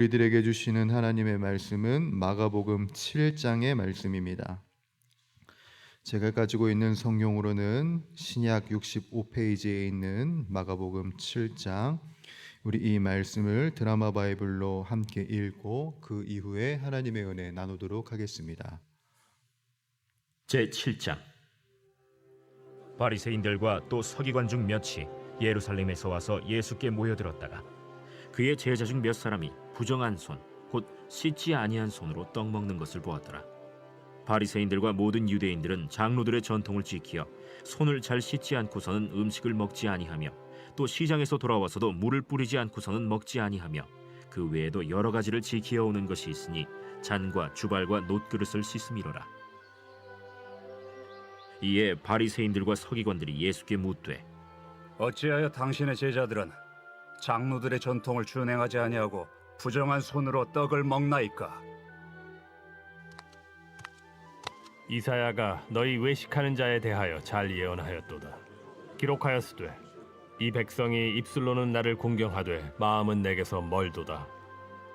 우리들에게 주시는 하나님의 말씀은 마가복음 7장의 말씀입니다. 제가 가지고 있는 성경으로는 신약 65페이지에 있는 마가복음 7장, 우리 이 말씀을 드라마 바이블로 함께 읽고 그 이후에 하나님의 은혜 나누도록 하겠습니다. 제7장. 바리새인들과 또 서기관 중 몇이 예루살렘에서 와서 예수께 모여들었다가 그의 제자 중 몇 사람이 부정한 손, 곧 씻지 아니한 손으로 떡 먹는 것을 보았더라. 바리새인들과 모든 유대인들은 장로들의 전통을 지키어 손을 잘 씻지 않고서는 음식을 먹지 아니하며 또 시장에서 돌아와서도 물을 뿌리지 않고서는 먹지 아니하며 그 외에도 여러 가지를 지키어 오는 것이 있으니 잔과 주발과 놋그릇을 씻음이로라. 이에 바리새인들과 서기관들이 예수께 묻되, 어찌하여 당신의 제자들은 장로들의 전통을 준행하지 아니하고 부정한 손으로 떡을 먹나이까? 이사야가 너희 외식하는 자에 대하여 잘 예언하였도다. 기록하였으되 이 백성이 입술로는 나를 공경하되 마음은 내게서 멀도다.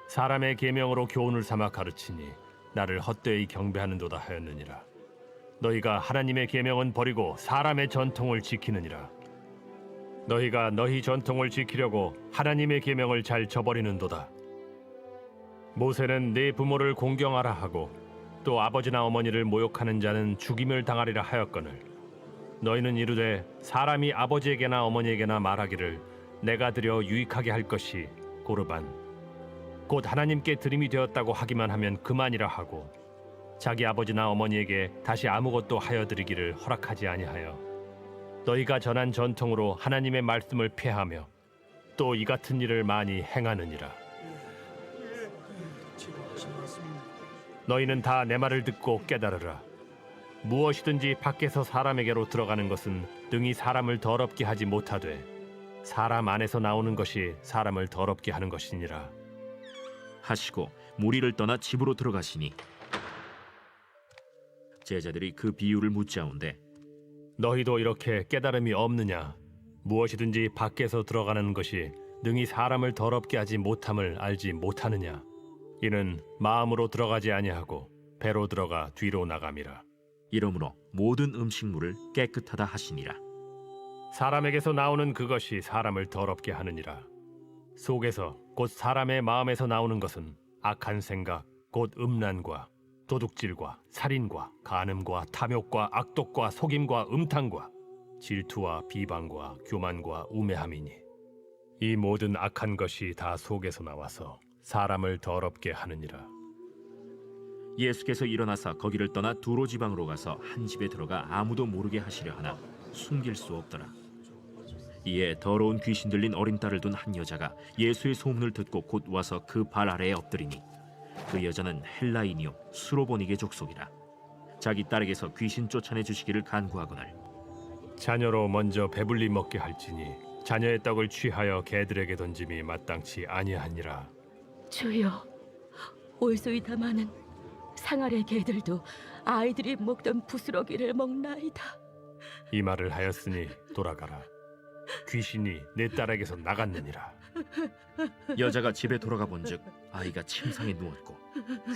사람의 계명으로 교훈을 삼아 가르치니 나를 헛되이 경배하는도다 하였느니라. 너희가 하나님의 계명은 버리고 사람의 전통을 지키느니라. 너희가 너희 전통을 지키려고 하나님의 계명을 잘 저버리는도다. 모세는 네 부모를 공경하라 하고 또 아버지나 어머니를 모욕하는 자는 죽임을 당하리라 하였거늘 너희는 이르되 사람이 아버지에게나 어머니에게나 말하기를 내가 드려 유익하게 할 것이 고르반 곧 하나님께 드림이 되었다고 하기만 하면 그만이라 하고 자기 아버지나 어머니에게 다시 아무것도 하여 드리기를 허락하지 아니하여 너희가 전한 전통으로 하나님의 말씀을 폐하며 또 이 같은 일을 많이 행하느니라. 너희는 다 내 말을 듣고 깨달으라. 무엇이든지 밖에서 사람에게로 들어가는 것은 능히 사람을 더럽게 하지 못하되 사람 안에서 나오는 것이 사람을 더럽게 하는 것이니라 하시고 무리를 떠나 집으로 들어가시니 제자들이 그 비유를 묻자온데, 너희도 이렇게 깨달음이 없느냐? 무엇이든지 밖에서 들어가는 것이 능히 사람을 더럽게 하지 못함을 알지 못하느냐? 이는 마음으로 들어가지 아니하고 배로 들어가 뒤로 나감이라. 이러므로 모든 음식물을 깨끗하다 하시니라. 사람에게서 나오는 그것이 사람을 더럽게 하느니라. 속에서 곧 사람의 마음에서 나오는 것은 악한 생각, 곧 음란과 도둑질과 살인과 간음과 탐욕과 악독과 속임과 음탕과 질투와 비방과 교만과 우매함이니 이 모든 악한 것이 다 속에서 나와서 사람을 더럽게 하느니라. 예수께서 일어나사 거기를 떠나 두로 지방으로 가서 한 집에 들어가 아무도 모르게 하시려 하나 숨길 수 없더라. 이에 더러운 귀신 들린 어린 딸을 둔 한 여자가 예수의 소문을 듣고 곧 와서 그 발 아래에 엎드리니 그 여자는 헬라인이요 수로보니게 족속이라. 자기 딸에게서 귀신 쫓아내 주시기를 간구하거늘 자녀로 먼저 배불리 먹게 할지니 자녀의 떡을 취하여 개들에게 던짐이 마땅치 아니하니라. 주여, 올소이다마는 상아래 개들도 아이들이 먹던 부스러기를 먹나이다. 이 말을 하였으니 돌아가라. 귀신이 내 딸에게서 나갔느니라. 여자가 집에 돌아가 본즉 아이가 침상에 누웠고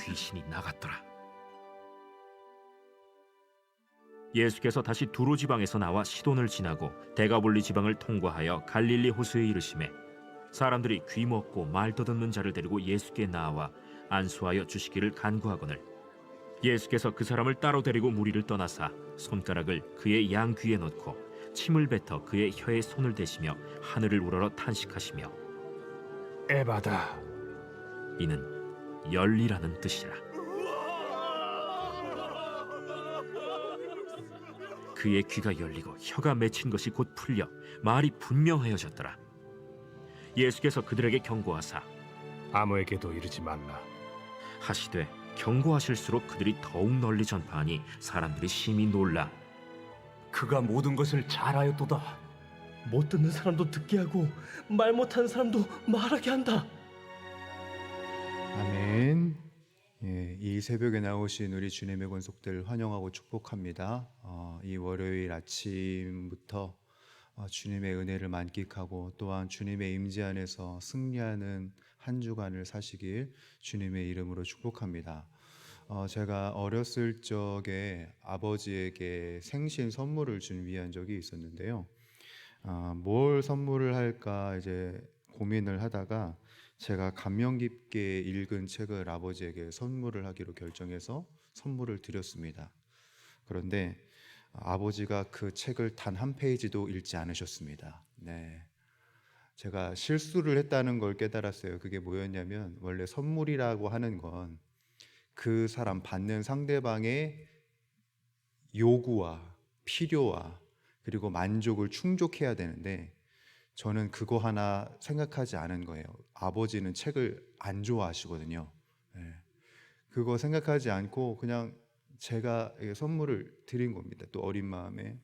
귀신이 나갔더라. 예수께서 다시 두로 지방에서 나와 시돈을 지나고 데가볼리 지방을 통과하여 갈릴리 호수에 이르시매 사람들이 귀 먹고 말 더듬는 자를 데리고 예수께 나와 안수하여 주시기를 간구하거늘 예수께서 그 사람을 따로 데리고 무리를 떠나사 손가락을 그의 양 귀에 넣고 침을 뱉어 그의 혀에 손을 대시며 하늘을 우러러 탄식하시며 에바다. 이는 열리라는 뜻이라. 그의 귀가 열리고 혀가 맺힌 것이 곧 풀려 말이 분명하여졌더라. 예수께서 그들에게 경고하사 아무에게도 이르지 말라. 하시되 경고하실수록 그들이 더욱 널리 전파하니 사람들이 심히 놀라 그가 모든 것을 잘하였도다. 못 듣는 사람도 듣게 하고 말 못하는 사람도 말하게 한다. 아멘. 이 새벽에 나오신 우리 주님의 권속들 환영하고 축복합니다. 이 월요일 아침부터 주님의 은혜를 만끽하고 또한 주님의 임재 안에서 승리하는 한 한 주간을 사시길 주님의 이름으로 축복합니다. 제가 어렸을 적에 아버지에게 생신 선물을 준비한 적이 있었는데요. 뭘 선물을 할까 이제 고민을 하다가 제가 감명 깊게 읽은 책을 아버지에게 선물을 하기로 결정해서 선물을 드렸습니다. 그런데 아버지가 그 책을 단 한 페이지도 읽지 않으셨습니다. 네. 제가 실수를 했다는 걸 깨달았어요. 그게 뭐였냐면 원래 선물이라고 하는 건 그 사람 받는 상대방의 요구와 필요와 그리고 만족을 충족해야 되는데 저는 그거 하나 생각하지 않은 거예요. 아버지는 책을 안 좋아하시거든요. 네. 그거 생각하지 않고 그냥 제가 선물을 드린 겁니다. 또 어린 마음에.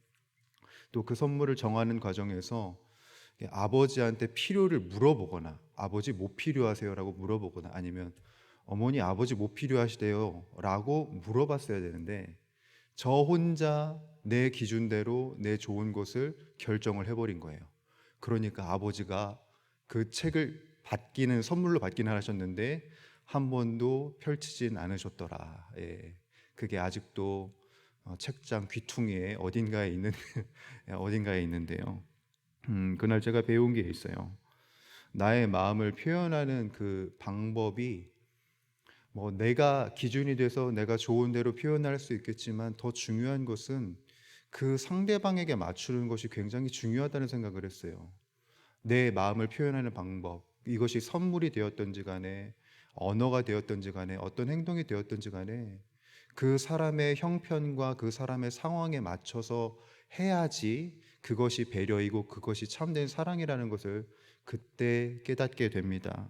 또 그 선물을 정하는 과정에서 아버지한테 필요를 물어보거나 아버지 뭐 필요하세요라고 물어보거나 아니면 어머니 아버지 뭐 필요하시대요 라고 물어봤어야 되는데 저 혼자 내 기준대로 내 좋은 것을 결정을 해버린 거예요. 그러니까 아버지가 그 책을 선물로 받기는 하셨는데 한 번도 펼치진 않으셨더라. 예. 그게 아직도 책장 귀퉁이에 어딘가에 있는데요. 그날 제가 배운 게 있어요. 나의 마음을 표현하는 그 방법이 내가 기준이 돼서 내가 좋은 대로 표현할 수 있겠지만 더 중요한 것은 그 상대방에게 맞추는 것이 굉장히 중요하다는 생각을 했어요. 내 마음을 표현하는 방법, 이것이 선물이 되었던지 간에 언어가 되었던지 간에 어떤 행동이 되었던지 간에 그 사람의 형편과 그 사람의 상황에 맞춰서 해야지 그것이 배려이고 그것이 참된 사랑이라는 것을 그때 깨닫게 됩니다.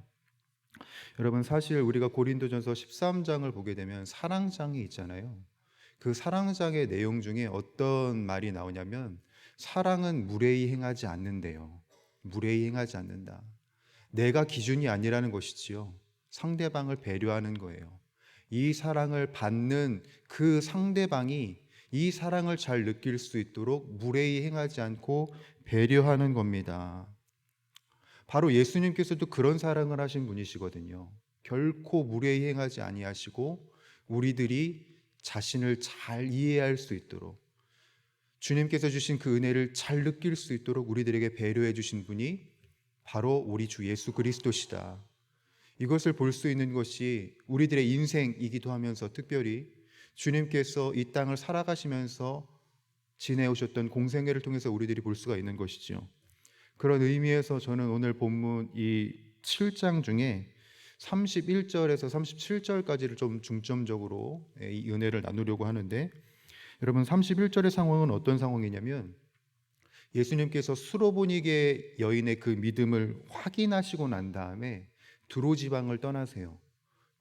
여러분, 사실 우리가 고린도전서 13장을 보게 되면 사랑장이 있잖아요. 그 사랑장의 내용 중에 어떤 말이 나오냐면 사랑은 무례히 행하지 않는데요. 무례히 행하지 않는다. 내가 기준이 아니라는 것이지요. 상대방을 배려하는 거예요. 이 사랑을 받는 그 상대방이 이 사랑을 잘 느낄 수 있도록 무례히 행하지 않고 배려하는 겁니다. 바로 예수님께서도 그런 사랑을 하신 분이시거든요. 결코 무례히 행하지 아니하시고 우리들이 자신을 잘 이해할 수 있도록 주님께서 주신 그 은혜를 잘 느낄 수 있도록 우리들에게 배려해 주신 분이 바로 우리 주 예수 그리스도시다. 이것을 볼 수 있는 것이 우리들의 인생이기도 하면서 특별히 주님께서 이 땅을 살아가시면서 지내오셨던 공생애를 통해서 우리들이 볼 수가 있는 것이죠. 그런 의미에서 저는 오늘 본문 이 7장 중에 31절에서 37절까지를 좀 중점적으로 이 은혜를 나누려고 하는데, 여러분 31절의 상황은 어떤 상황이냐면 예수님께서 수로보니게 여인의 그 믿음을 확인하시고 난 다음에 두로 지방을 떠나세요.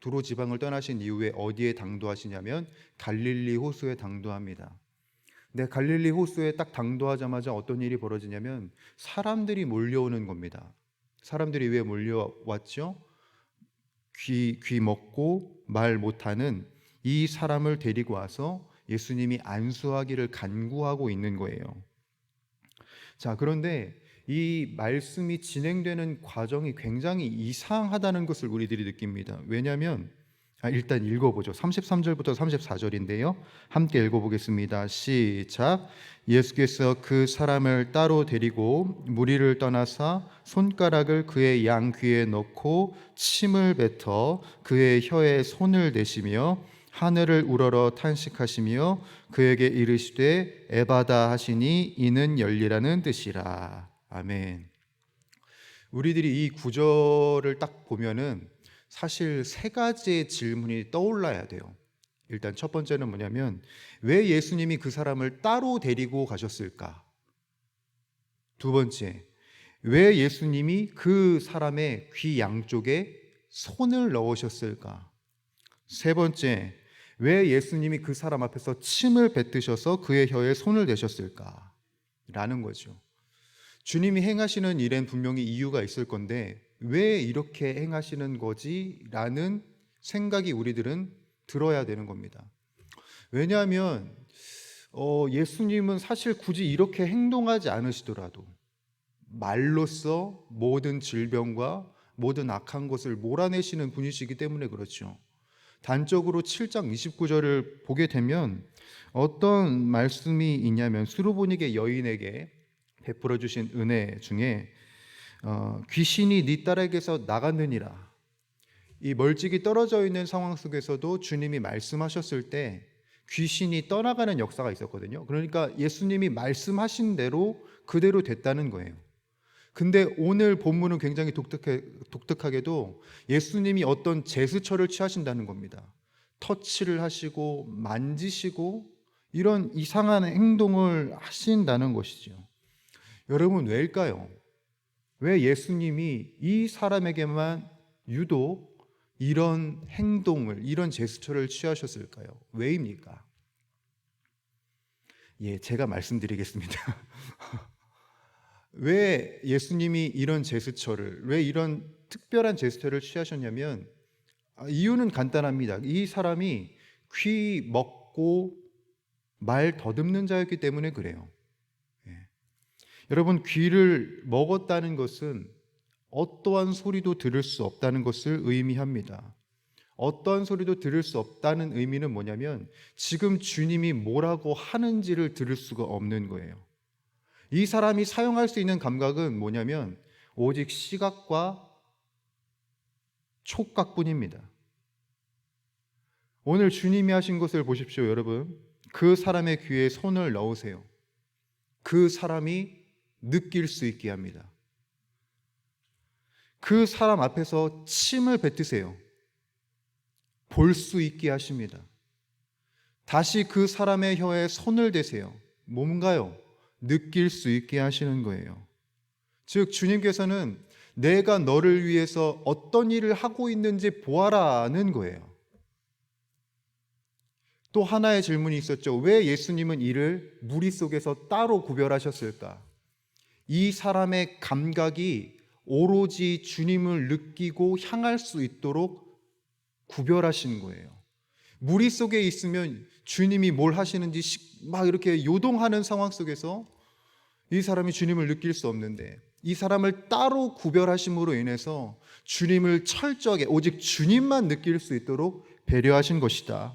두로 지방을 떠나신 이후에 어디에 당도하시냐면 갈릴리 호수에 당도합니다. 근데 갈릴리 호수에 딱 당도하자마자 어떤 일이 벌어지냐면 사람들이 몰려오는 겁니다. 사람들이 왜 몰려왔죠? 귀 먹고 말 못하는 이 사람을 데리고 와서 예수님이 안수하기를 간구하고 있는 거예요. 자, 그런데 이 말씀이 진행되는 과정이 굉장히 이상하다는 것을 우리들이 느낍니다. 왜냐하면 일단 읽어보죠. 33절부터 34절인데요. 함께 읽어보겠습니다. 시작. 예수께서 그 사람을 따로 데리고 무리를 떠나사 손가락을 그의 양 귀에 넣고 침을 뱉어 그의 혀에 손을 대시며 하늘을 우러러 탄식하시며 그에게 이르시되 에바다 하시니 이는 열리라는 뜻이라. 아멘. 우리들이 이 구절을 딱 보면은 사실 세 가지의 질문이 떠올라야 돼요. 일단 첫 번째는 뭐냐면 왜 예수님이 그 사람을 따로 데리고 가셨을까? 두 번째, 왜 예수님이 그 사람의 귀 양쪽에 손을 넣으셨을까? 세 번째, 왜 예수님이 그 사람 앞에서 침을 뱉으셔서 그의 혀에 손을 대셨을까? 라는 거죠. 주님이 행하시는 일엔 분명히 이유가 있을 건데 왜 이렇게 행하시는 거지? 라는 생각이 우리들은 들어야 되는 겁니다. 왜냐하면 예수님은 사실 굳이 이렇게 행동하지 않으시더라도 말로써 모든 질병과 모든 악한 것을 몰아내시는 분이시기 때문에 그렇죠. 단적으로 7장 29절을 보게 되면 어떤 말씀이 있냐면 수르보니게 여인에게 베풀어 주신 은혜 중에 귀신이 네 딸에게서 나갔느니라. 이 멀찍이 떨어져 있는 상황 속에서도 주님이 말씀하셨을 때 귀신이 떠나가는 역사가 있었거든요. 그러니까 예수님이 말씀하신 대로 그대로 됐다는 거예요. 근데 오늘 본문은 굉장히 독특하게도 예수님이 어떤 제스처를 취하신다는 겁니다. 터치를 하시고 만지시고 이런 이상한 행동을 하신다는 것이죠. 여러분, 왜일까요? 왜 예수님이 이 사람에게만 유독 이런 행동을, 이런 제스처를 취하셨을까요? 왜입니까? 제가 말씀드리겠습니다. 왜 예수님이 이런 제스처를, 왜 이런 특별한 제스처를 취하셨냐면 이유는 간단합니다. 이 사람이 귀 먹고 말 더듬는 자였기 때문에 그래요. 여러분, 귀를 먹었다는 것은 어떠한 소리도 들을 수 없다는 것을 의미합니다. 어떠한 소리도 들을 수 없다는 의미는 뭐냐면 지금 주님이 뭐라고 하는지를 들을 수가 없는 거예요. 이 사람이 사용할 수 있는 감각은 뭐냐면 오직 시각과 촉각뿐입니다. 오늘 주님이 하신 것을 보십시오, 여러분. 그 사람의 귀에 손을 넣으세요. 그 사람이 느낄 수 있게 합니다. 그 사람 앞에서 침을 뱉으세요. 볼 수 있게 하십니다. 다시 그 사람의 혀에 손을 대세요. 뭔가요? 느낄 수 있게 하시는 거예요. 즉 주님께서는 내가 너를 위해서 어떤 일을 하고 있는지 보아라는 거예요. 또 하나의 질문이 있었죠. 왜 예수님은 이를 무리 속에서 따로 구별하셨을까? 이 사람의 감각이 오로지 주님을 느끼고 향할 수 있도록 구별하신 거예요. 무리 속에 있으면 주님이 뭘 하시는지 막 이렇게 요동하는 상황 속에서 이 사람이 주님을 느낄 수 없는데 이 사람을 따로 구별하심으로 인해서 주님을 철저하게 오직 주님만 느낄 수 있도록 배려하신 것이다.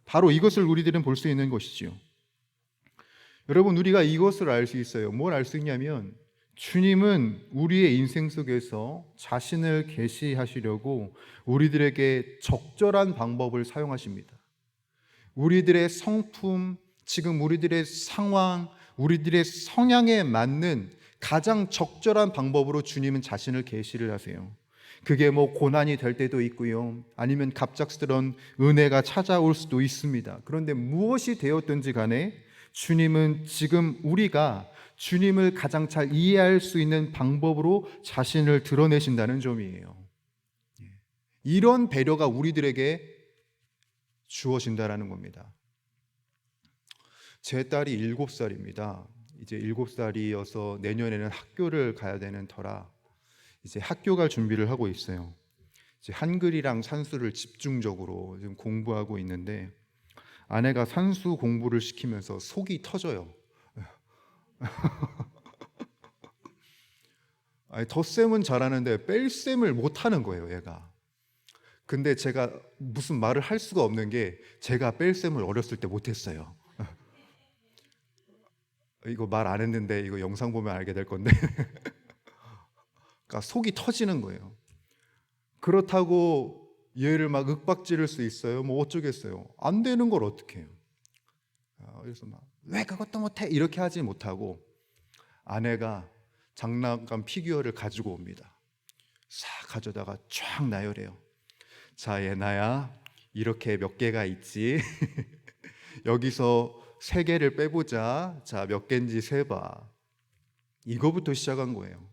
바로 이것을 우리들은 볼 수 있는 것이지요. 여러분, 우리가 이것을 알 수 있어요. 뭘 알 수 있냐면 주님은 우리의 인생 속에서 자신을 계시하시려고 우리들에게 적절한 방법을 사용하십니다. 우리들의 성품, 지금 우리들의 상황, 우리들의 성향에 맞는 가장 적절한 방법으로 주님은 자신을 계시를 하세요. 그게 뭐 고난이 될 때도 있고요. 아니면 갑작스러운 은혜가 찾아올 수도 있습니다. 그런데 무엇이 되었든지 간에 주님은 지금 우리가 주님을 가장 잘 이해할 수 있는 방법으로 자신을 드러내신다는 점이에요. 이런 배려가 우리들에게 주어진다라는 겁니다. 제 딸이 7살입니다. 이제 7살이어서 내년에는 학교를 가야 되는 터라 이제 학교 갈 준비를 하고 있어요. 이제 한글이랑 산수를 집중적으로 지금 공부하고 있는데 아내가 산수 공부를 시키면서 속이 터져요. 아니, 덧셈은 잘하는데 뺄셈을 못하는 거예요, 얘가. 근데 제가 무슨 말을 할 수가 없는 게 제가 뺄셈을 어렸을 때 못했어요. 이거 말 안 했는데 이거 영상 보면 알게 될 건데 그러니까 속이 터지는 거예요. 그렇다고 얘를 막 윽박지를 수 있어요? 뭐 어쩌겠어요. 안 되는 걸 어떻게 해요? 그래서 막 왜 그것도 못해? 이렇게 하지 못하고 아내가 장난감 피규어를 가지고 옵니다. 싹 가져다가 쫙 나열해요. 자, 예나야, 이렇게 몇 개가 있지? 여기서 3개를 빼보자. 자, 몇 개인지 세봐. 이거부터 시작한 거예요.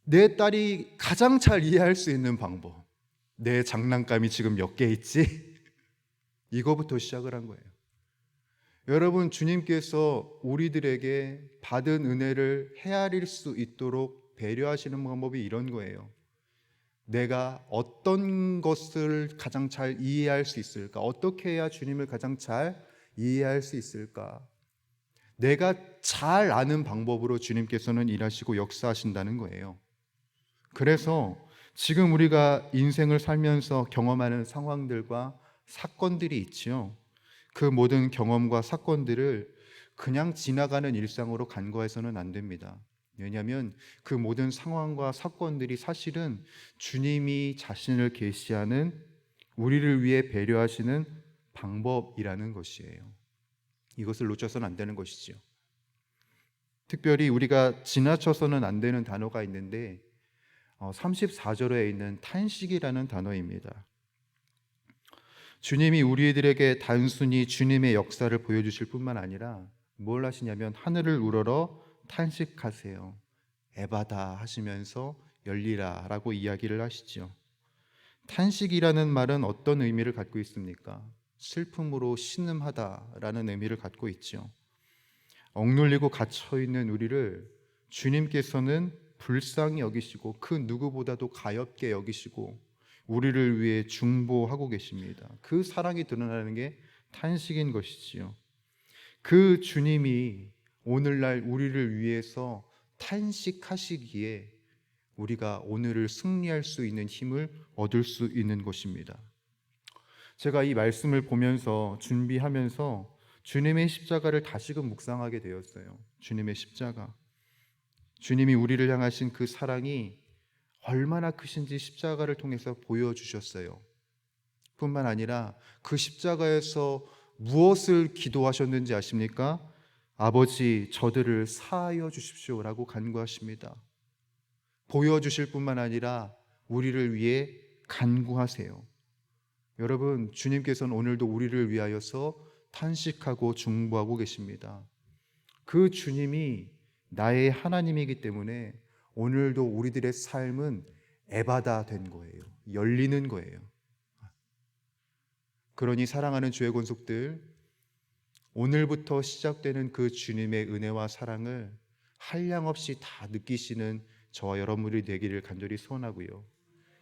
내 딸이 가장 잘 이해할 수 있는 방법. 내 장난감이 지금 몇 개 있지? 이거부터 시작을 한 거예요. 여러분, 주님께서 우리들에게 받은 은혜를 헤아릴 수 있도록 배려하시는 방법이 이런 거예요. 내가 어떤 것을 가장 잘 이해할 수 있을까? 어떻게 해야 주님을 가장 잘 이해할 수 있을까? 내가 잘 아는 방법으로 주님께서는 일하시고 역사하신다는 거예요. 그래서 지금 우리가 인생을 살면서 경험하는 상황들과 사건들이 있지요. 그 모든 경험과 사건들을 그냥 지나가는 일상으로 간과해서는 안 됩니다. 왜냐하면 그 모든 상황과 사건들이 사실은 주님이 자신을 계시하는, 우리를 위해 배려하시는 방법이라는 것이에요. 이것을 놓쳐서는 안 되는 것이지요. 특별히 우리가 지나쳐서는 안 되는 단어가 있는데 34절에 있는 탄식이라는 단어입니다. 주님이 우리들에게 단순히 주님의 역사를 보여주실 뿐만 아니라 뭘 하시냐면 하늘을 우러러 탄식하세요. 에바다 하시면서 열리라 라고 이야기를 하시죠. 탄식이라는 말은 어떤 의미를 갖고 있습니까? 슬픔으로 신음하다라는 의미를 갖고 있죠. 억눌리고 갇혀있는 우리를 주님께서는 불쌍히 여기시고 그 누구보다도 가엾게 여기시고 우리를 위해 중보하고 계십니다. 그 사랑이 드러나는 게 탄식인 것이지요. 그 주님이 오늘날 우리를 위해서 탄식하시기에 우리가 오늘을 승리할 수 있는 힘을 얻을 수 있는 것입니다. 제가 이 말씀을 보면서 준비하면서 주님의 십자가를 다시금 묵상하게 되었어요. 주님의 십자가, 주님이 우리를 향하신 그 사랑이 얼마나 크신지 십자가를 통해서 보여주셨어요. 뿐만 아니라 그 십자가에서 무엇을 기도하셨는지 아십니까? 아버지, 저들을 사하여 주십시오라고 간구하십니다. 보여주실 뿐만 아니라 우리를 위해 간구하세요. 여러분, 주님께서는 오늘도 우리를 위하여서 탄식하고 중보하고 계십니다. 그 주님이 나의 하나님이기 때문에 오늘도 우리들의 삶은 에바다 된 거예요. 열리는 거예요. 그러니 사랑하는 주의 권속들, 오늘부터 시작되는 그 주님의 은혜와 사랑을 한량없이 다 느끼시는 저와 여러분들이 되기를 간절히 소원하고요.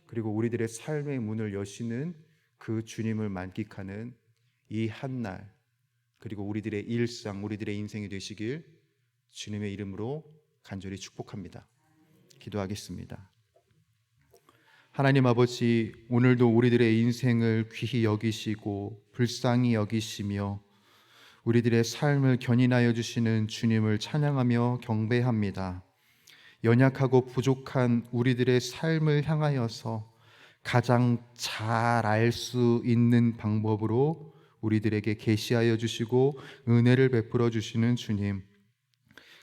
그리고 우리들의 삶의 문을 여시는 그 주님을 만끽하는 이 한날, 그리고 우리들의 일상, 우리들의 인생이 되시길 주님의 이름으로 간절히 축복합니다. 기도하겠습니다. 하나님 아버지, 오늘도 우리들의 인생을 귀히 여기시고 불쌍히 여기시며 우리들의 삶을 견인하여 주시는 주님을 찬양하며 경배합니다. 연약하고 부족한 우리들의 삶을 향하여서 가장 잘 알 수 있는 방법으로 우리들에게 계시하여 주시고 은혜를 베풀어 주시는 주님,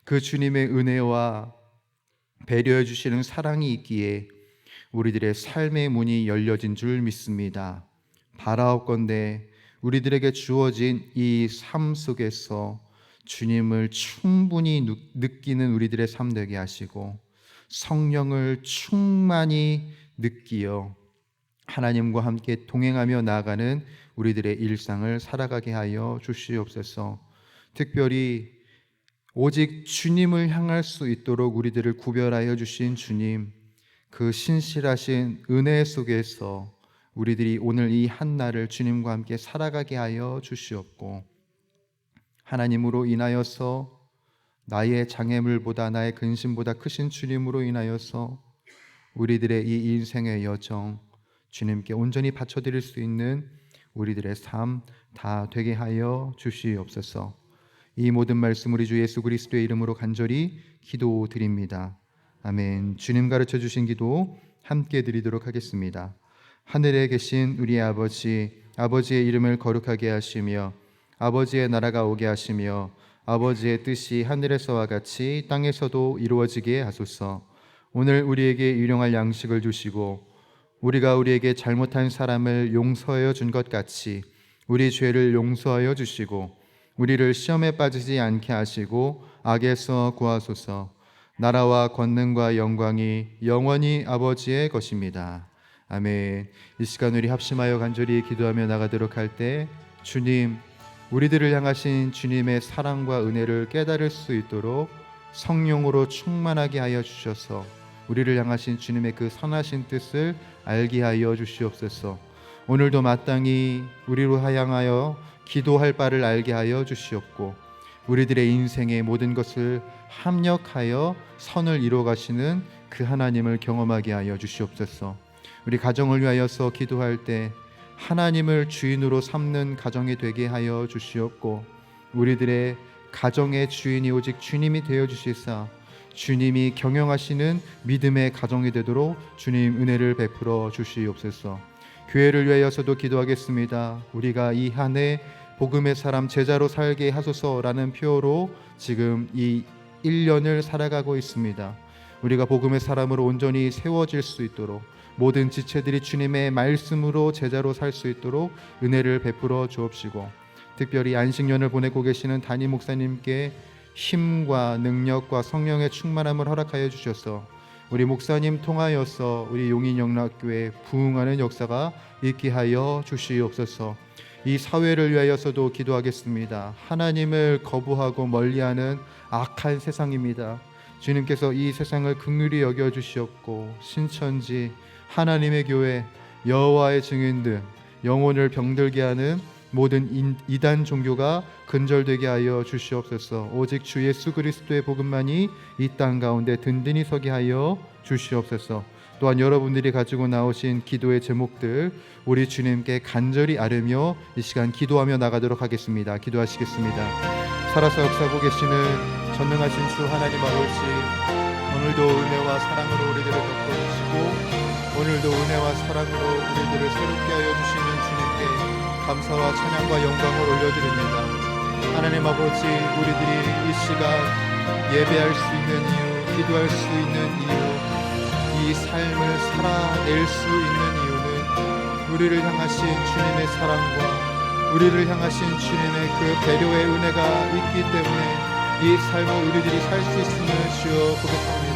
그 주님의 은혜와 배려해 주시는 사랑이 있기에 우리들의 삶의 문이 열려진 줄 믿습니다. 바라옵건대 우리들에게 주어진 이 삶 속에서 주님을 충분히 느끼는 우리들의 삶 되게 하시고 성령을 충만히 느끼어 하나님과 함께 동행하며 나아가는 우리들의 일상을 살아가게 하여 주시옵소서. 특별히 오직 주님을 향할 수 있도록 우리들을 구별하여 주신 주님, 그 신실하신 은혜 속에서 우리들이 오늘 이 한날을 주님과 함께 살아가게 하여 주시옵고, 하나님으로 인하여서 나의 장애물보다 나의 근심보다 크신 주님으로 인하여서 우리들의 이 인생의 여정 주님께 온전히 바쳐드릴 수 있는 우리들의 삶 다 되게 하여 주시옵소서. 이 모든 말씀 우리 주 예수 그리스도의 이름으로 간절히 기도드립니다. 아멘. 주님 가르쳐 주신 기도 함께 드리도록 하겠습니다. 하늘에 계신 우리 아버지, 아버지의 이름을 거룩하게 하시며 아버지의 나라가 오게 하시며 아버지의 뜻이 하늘에서와 같이 땅에서도 이루어지게 하소서. 오늘 우리에게 일용할 양식을 주시고 우리가 우리에게 잘못한 사람을 용서하여 준 것 같이 우리 죄를 용서하여 주시고 우리를 시험에 빠지지 않게 하시고 악에서 구하소서. 나라와 권능과 영광이 영원히 아버지의 것입니다. 아멘. 이 시간 우리 합심하여 간절히 기도하며 나가도록 할 때 주님, 우리들을 향하신 주님의 사랑과 은혜를 깨달을 수 있도록 성령으로 충만하게 하여 주셔서 우리를 향하신 주님의 그 선하신 뜻을 알게 하여 주시옵소서. 오늘도 마땅히 우리로 향하여 기도할 바를 알게 하여 주시옵고 우리들의 인생의 모든 것을 합력하여 선을 이루어 가시는 그 하나님을 경험하게 하여 주시옵소서. 우리 가정을 위하여서 기도할 때 하나님을 주인으로 삼는 가정이 되게 하여 주시옵고, 우리들의 가정의 주인이 오직 주님이 되어 주시사 주님이 경영하시는 믿음의 가정이 되도록 주님 은혜를 베풀어 주시옵소서. 교회를 위하여서도 기도하겠습니다. 우리가 이 한 해 복음의 사람 제자로 살게 하소서라는 표어로 지금 이 1년을 살아가고 있습니다. 우리가 복음의 사람으로 온전히 세워질 수 있도록, 모든 지체들이 주님의 말씀으로 제자로 살 수 있도록 은혜를 베풀어 주옵시고, 특별히 안식년을 보내고 계시는 담임 목사님께 힘과 능력과 성령의 충만함을 허락하여 주셔서 우리 목사님 통하여서 우리 용인영락교회 부흥하는 역사가 있게 하여 주시옵소서. 이 사회를 위하여서도 기도하겠습니다. 하나님을 거부하고 멀리하는 악한 세상입니다. 주님께서 이 세상을 긍휼히 여겨 주시옵고, 신천지, 하나님의 교회, 여호와의 증인들, 영혼을 병들게 하는 모든 이단 종교가 근절되게 하여 주시옵소서. 오직 주 예수 그리스도의 복음만이 이 땅 가운데 든든히 서게 하여 주시옵소서. 또한 여러분들이 가지고 나오신 기도의 제목들 우리 주님께 간절히 아뢰며 이 시간 기도하며 나가도록 하겠습니다. 기도하시겠습니다. 살아서 역사하고 계시는 전능하신 주 하나님 아버지, 오늘도 은혜와 사랑으로 우리들을 덮어주시고 오늘도 은혜와 사랑으로 우리들을 새롭게 하여 주시는 주님께 감사와 찬양과 영광을 올려드립니다. 하나님 아버지, 우리들이 이 시간 예배할 수 있는 이유, 기도할 수 있는 이유, 이 삶을 살아낼 수 있는 이유는 우리를 향하신 주님의 사랑과 우리를 향하신 주님의 그 배려의 은혜가 있기 때문에 이 삶을 우리들이 살 수 있음을 주여 고백합니다.